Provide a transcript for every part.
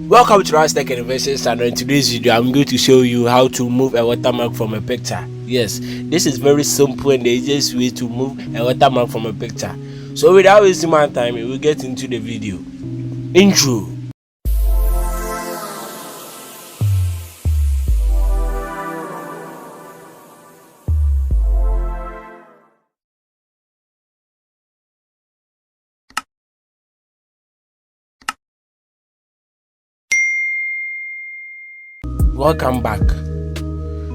Welcome to Royals Tech and Inventions, and in today's video I'm going to show you how to move a watermark from a picture. Yes, this is very simple and the easiest way to move a watermark from a picture. So without wasting my time, we will get into the video. Intro. Welcome back.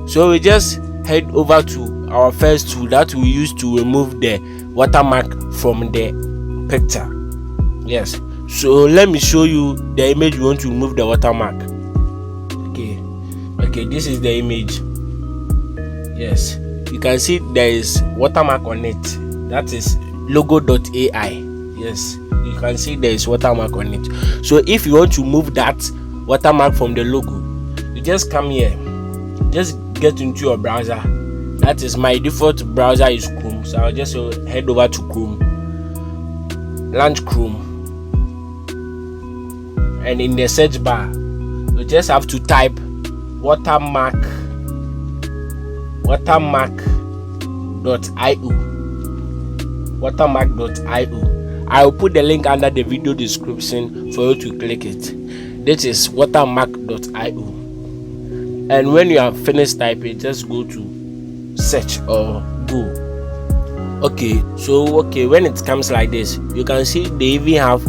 So we just head over to our first tool that we use to remove the watermark from the picture. Yes, so let me show you the image we want to remove the watermark. Okay, this is the image. Yes, you can see there is watermark on it. That is logo.ai. Yes, you can see there is watermark on it. So if you want to move that watermark from the logo, you just come here, just get into your browser. That is my default browser is Chrome, so I'll just head over to Chrome, launch Chrome, and in the search bar you just have to type watermark.io. I will put the link under the video description for you to click it. This is watermark.io. And when you have finished typing, just go to search or go. Okay, when it comes like this, you can see they even have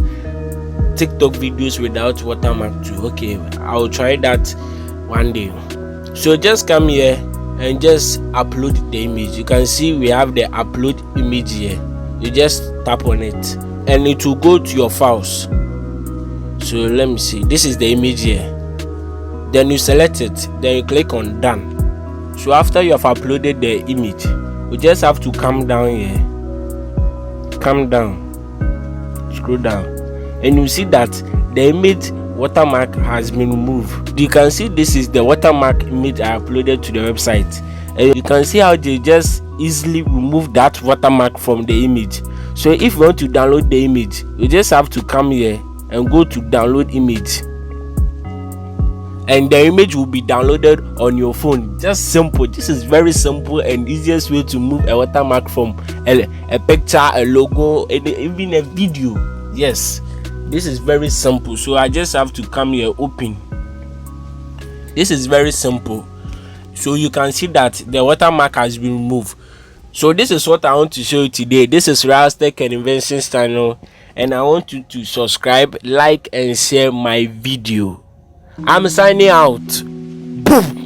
TikTok videos without watermark too. Okay, I'll try that one day. So just come here and just upload the image. You can see we have the upload image here. You just tap on it and it will go to your files. So let me see, this is the image here. Then you select it, then you click on done. So after you have uploaded the image, you just have to come down here, scroll down, and you see that the image watermark has been removed. You can see this is the watermark image I uploaded to the website, and you can see how they just easily remove that watermark from the image. So if you want to download the image, you just have to come here and go to download image, and the image will be downloaded on your phone. Just simple. This is very simple and easiest way to move a watermark from a picture, a logo, and even a video. Yes, this is very simple. So I just have to come here, open. This is very simple. So you can see that the watermark has been removed. So this is what I want to show you today. This is Royals Tech and Inventions channel, and I want you to subscribe, like, and share my video. I'm signing out. Boom.